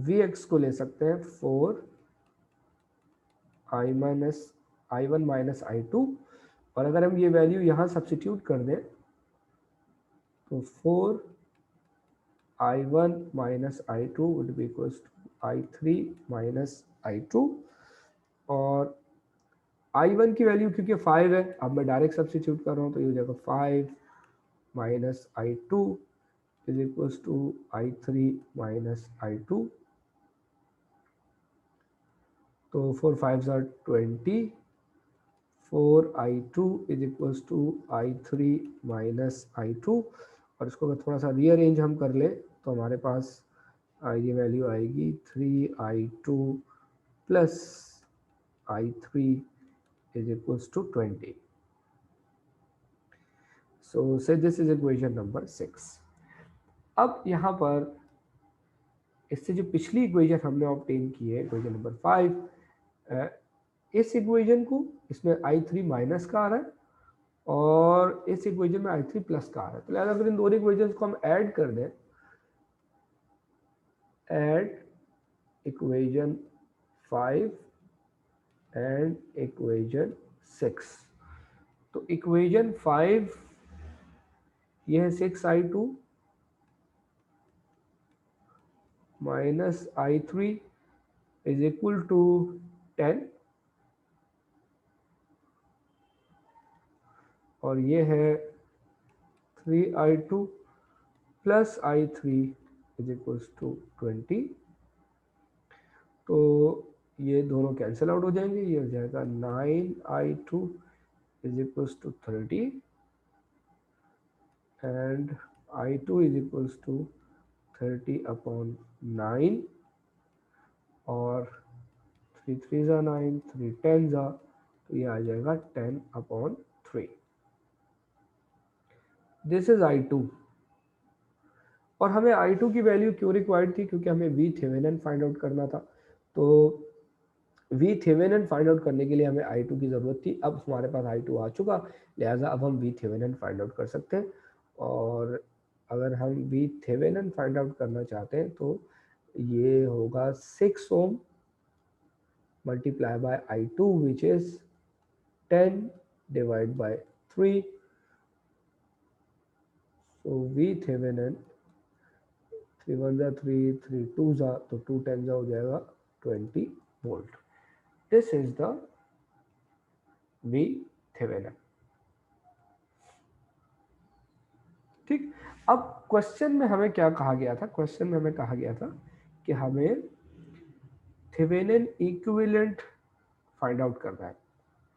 Vx को ले सकते हैं 4i1 माइनस i2, और अगर हम ये वैल्यू यहाँ सब्स्टिट्यूट कर दें तो 4i1 minus i2 would be equals to i3 minus i2, और i1 की वैल्यू क्योंकि 5 है, अब मैं डायरेक्ट सब्स्टिट्यूट कर रहा हूँ तो ये हो जाएगा 5 minus i2 is equals to i3 minus i2, तो 4 5 are 20, 4i2 is equals to i3 minus i2, और इसको अगर थोड़ा सा रीअरेंज हम कर ले तो हमारे पास ये वैल्यू आएगी 3i2 plus i3 is equals to 20. So say this is equation number 6. अब यहाँ पर इससे जो पिछली इक्वेशन हमने ऑब्टेन की है इक्वेशन नंबर 5, इस इक्वेशन को इसमें i3 माइनस का आ रहा है और इस इक्वेशन में i3 प्लस का आ रहा है, तो लिहाजा अगर इन दोनों इक्वेशंस को हम ऐड कर दें, ऐड इक्वेशन 5 एंड इक्वेशन 6, तो इक्वेशन 5 ये है 6i2 minus i3 is equal to 10, और ये है 3i2 plus i3 is equals to 20, तो ये दोनों कैंसिल आउट हो जाएंगे, ये हो जाएगा 9i2 is equals to 30 and i2 is equals to 30 upon 9, और 3 3s are 9, 3 10s are, तो ये आ जाएगा 10 upon 3. दिस इज i2, और हमें i2 की वैल्यू क्यों रिक्वायर्ड थी, क्योंकि हमें VThevenin फाइंड आउट करना था, तो VThevenin फाइंड आउट करने के लिए हमें i2 की ज़रूरत थी. अब हमारे पास i2 आ चुका, लिहाजा अब हम VThevenin फाइंड आउट कर सकते हैं, और अगर हम VThevenin फाइंड आउट करना चाहते हैं तो ये होगा 6 ohm multiply by i2 which is 10 divide by 3, so VThevenin 3 1 जा 3 3 2 जा, तो 2 10 जा हो जाएगा 20 volt. This is the VThevenin. ठीक, अब क्वेश्चन में हमें क्या कहा गया था, क्वेश्चन में हमें कहा गया था कि हमें थेवेनिन इक्विवेलेंट फाइंड आउट करना है.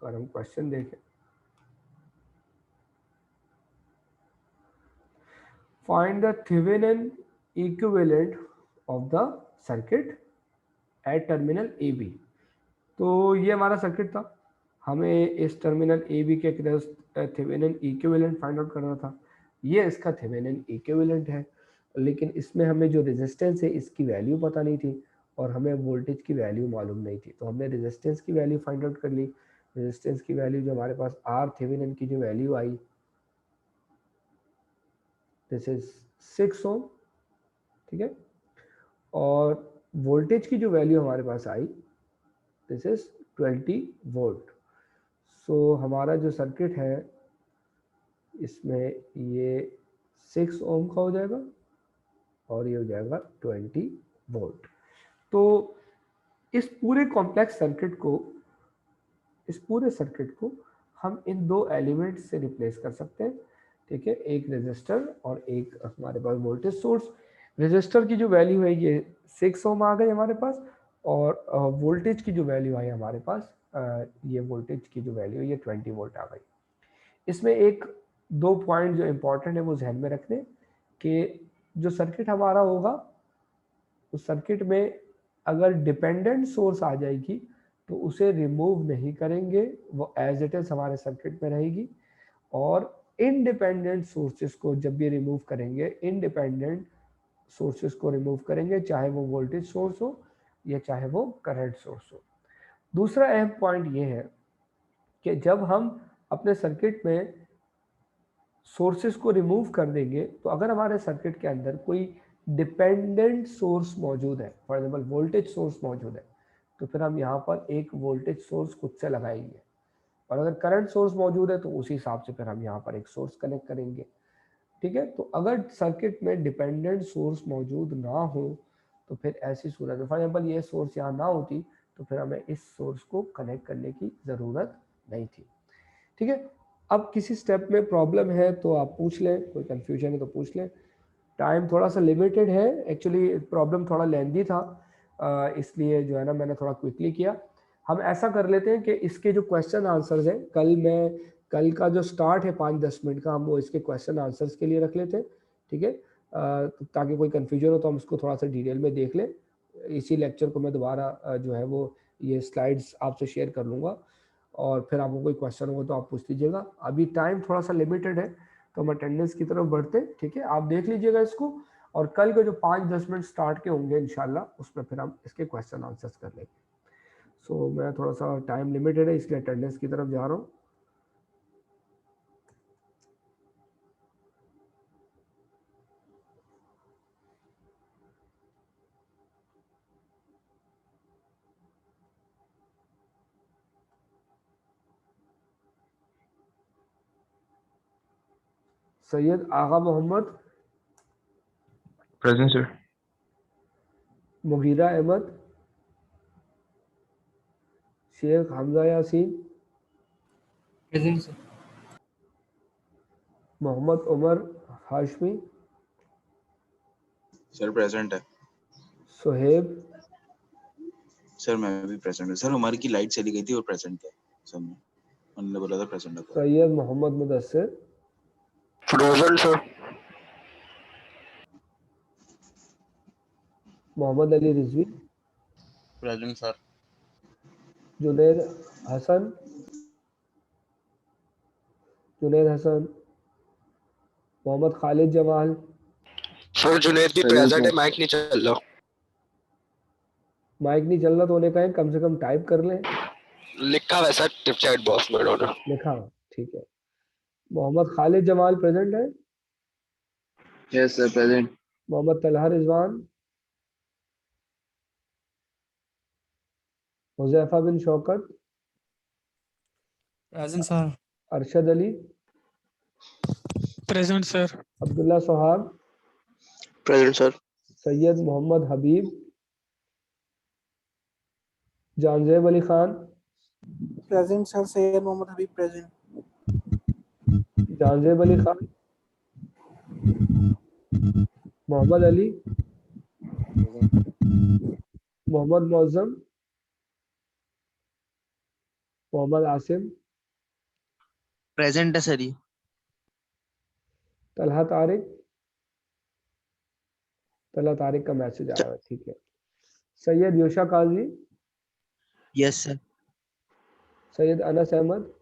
अगर हम क्वेश्चन देखें, find the Thevenin equivalent of the circuit at terminal A B. तो ये हमारा सर्किट था, हमें इस टर्मिनल ए बी के across Thevenin equivalent find out करना था. ये इसका थेवेनिन इक्विवेलेंट है, लेकिन इसमें हमें जो रेजिस्टेंस है इसकी वैल्यू पता नहीं थी और हमें वोल्टेज की वैल्यू मालूम नहीं थी, तो हमने रेजिस्टेंस की वैल्यू फाइंड आउट कर ली. रेजिस्टेंस की वैल्यू जो हमारे पास आर थेवेनिन की जो वैल्यू आई, दिस इज 6 ओम, ठीक है, और वोल्टेज की जो वैल्यू हमारे पास आई, दिस इज 20 वोल्ट. सो हमारा जो सर्किट है इसमें ये 6 ओम का हो जाएगा और ये हो जाएगा 20 वोल्ट. तो इस पूरे कॉम्प्लेक्स सर्किट को, इस पूरे सर्किट को हम इन दो एलिमेंट से रिप्लेस कर सकते हैं. ठीक है, एक रेजिस्टर और एक हमारे पास वोल्टेज सोर्स. रेजिस्टर की जो वैल्यू है ये 6 ओम आ गई हमारे पास, और वोल्टेज की जो वैल्यू आई हमारे पास, ये वोल्टेज की जो वैल्यू ये 20 वोल्ट आ गई. इसमें एक दो पॉइंट जो इम्पोर्टेंट है वो ध्यान में रखने, कि जो सर्किट हमारा होगा उस सर्किट में अगर डिपेंडेंट सोर्स आ जाएगी तो उसे रिमूव नहीं करेंगे, वो एज इट इज हमारे सर्किट में रहेगी. और इंडिपेंडेंट सोर्सेस को जब भी रिमूव करेंगे, इंडिपेंडेंट सोर्सेस को रिमूव करेंगे, चाहे वो वोल्टेज सोर्स हो या चाहे वो करंट सोर्स हो. दूसरा अहम पॉइंट ये है कि जब हम अपने सर्किट में सोर्सेस को रिमूव कर देंगे तो अगर हमारे सर्किट के अंदर कोई डिपेंडेंट सोर्स मौजूद है, फॉर एग्जाम्पल वोल्टेज सोर्स मौजूद है, तो फिर हम यहाँ पर एक वोल्टेज सोर्स खुद से लगाएंगे, और अगर करंट सोर्स मौजूद है तो उसी हिसाब से फिर हम यहाँ पर एक सोर्स कनेक्ट करेंगे। ठीक है, तो अगर सर्किट में डिपेंडेंट सोर्स मौजूद ना हो तो फिर ऐसी सूरत में, फॉर एग्जाम्पल ये सोर्स यहाँ ना होती तो फिर हमें इस सोर्स को कनेक्ट करने की ज़रूरत नहीं थी। ठीक है, अब किसी स्टेप में प्रॉब्लम है तो आप पूछ लें, कोई कन्फ्यूजन है तो पूछ लें। टाइम थोड़ा सा लिमिटेड है, एक्चुअली प्रॉब्लम थोड़ा लेंदी था, इसलिए जो है ना मैंने थोड़ा क्विकली किया। हम ऐसा कर लेते हैं कि इसके जो क्वेश्चन आंसर्स हैं, कल का जो स्टार्ट है 5-10 मिनट का, हम वो इसके क्वेश्चन आंसर्स के लिए रख लेते हैं। ठीक है, ताकि कोई कन्फ्यूजन हो तो हम उसको थोड़ा सा डिटेल में देख लें। इसी लेक्चर को मैं दोबारा जो है वो ये स्लाइड्स आपसे शेयर कर लूँगा, और फिर आपको कोई क्वेश्चन हो तो आप पूछ लीजिएगा। अभी टाइम थोड़ा सा लिमिटेड है तो हम अटेंडेंस की तरफ बढ़ते। ठीक है, आप देख लीजिएगा इसको, और कल के जो 5-10 मिनट स्टार्ट के होंगे इंशाल्लाह उसमें फिर हम इसके क्वेश्चन आंसर्स कर लेंगे। सो मैं थोड़ा सा टाइम लिमिटेड है इसलिए अटेंडेंस की तरफ जा रहा हूँ। Syed Agha Mohammad, present sir. Mugira Ahmed, Shaikh Hamza Yasin, present sir. Mohammad Umar Hashmi, sir present है। सुहेब, सर मैं भी प्रेजेंट हूँ। सर हमारी की लाइट चली गई थी और प्रेजेंट है सर ने, उन्होंने बोला था प्रेजेंट है। Syed Mohammad Mudassir, present sir. Mohammad Ali Rizvi, present sir. Junaid Hasan, Mohammad Khalid Jamal, sir Junaid भी प्रेजेंट है, माइक नहीं चल रहा। माइक नहीं चल रहा तो उन्हें कहें कम से कम टाइप कर लें। लिखा वैसा चैट बॉक्स में उन्होंने। लिखा, ठीक है। मोहम्मद खालिद जमाल प्रेजेंट है। Yes sir present. Mohammad Talha Rizwan, Huzaifa bin Shaukat, present sir. Arshad Ali, present sir. Abdullah Sohag, present sir. Syed Mohammad Habib, Janzeb Ali Khan, present sir. Syed Mohammad Habib present. Janzeb Ali Khan, Mohammad Ali, Mohammad Mouzam, Mohammad Asim, present है सर। ये तलहा तारिक का मैसेज आया है, ठीक है। Syed Yosha Qazi, yes sir. सैयद अनस अहमद,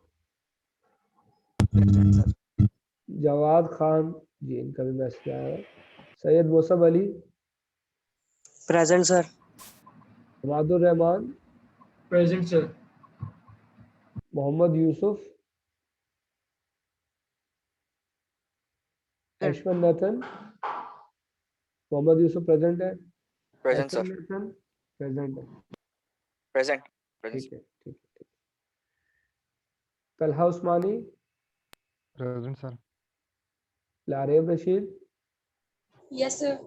जवाद खान जी, इनका भी मैसेज आया है। Syed Musab Ali, present sir. Amadur Rahman, present sir. Mohammad Yusuf, Ashfan Nathan, Mohammad Yusuf present है। Present Ashfan sir. Nathan present है। प्रेजेंट। ठीक है, ठीक है। Talha Usmani, present sir. Lareb Rashid, Yes, sir.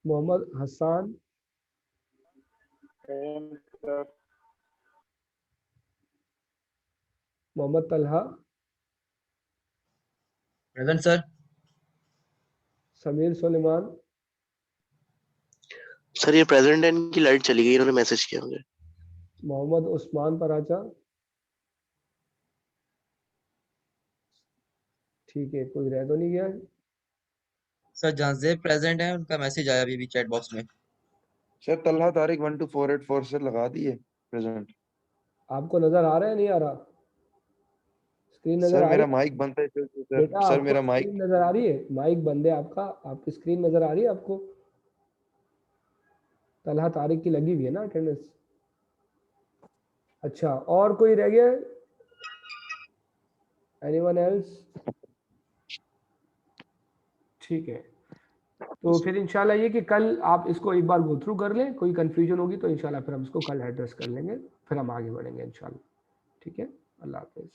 Mohammad Hasan, Mohammad Talha, present sir. Sameer Suleman, sir ये प्रेजेंट है, इनकी लाइट चली गई, इन्होंने मैसेज किया मुझे। मोहम्मद उस्मान पराचा, ठीक है, कोई रह तो नहीं गया। सर जानजेब प्रेजेंट है, उनका मैसेज आया अभी चैट बॉक्स में। सर तलहा तारिक 12484 से लगा दिए प्रेजेंट। आपको नजर आ रहा है, नहीं आ रहा? स्क्रीन नजर सर आ मेरा रही है? माइक बंद है सर। बेटा सर आपको मेरा माइक। स्क्रीन नजर आ रही है? माइक बंद है आपका, आपकी स्क्रीन नजर आ रही है आपको? तलहा तारिक की लगी हुई है ना अटेंडेंस? अच्छा, और कोई रह गया है? Anyone else? ठीक है, तो फिर इंशाल्लाह ये कि कल आप इसको एक बार गो थ्रू कर लें, कोई कंफ्यूजन होगी तो इंशाल्लाह फिर हम इसको कल एड्रेस कर लेंगे, फिर हम आगे बढ़ेंगे इंशाल्लाह। ठीक है, अल्लाह हाफिज़।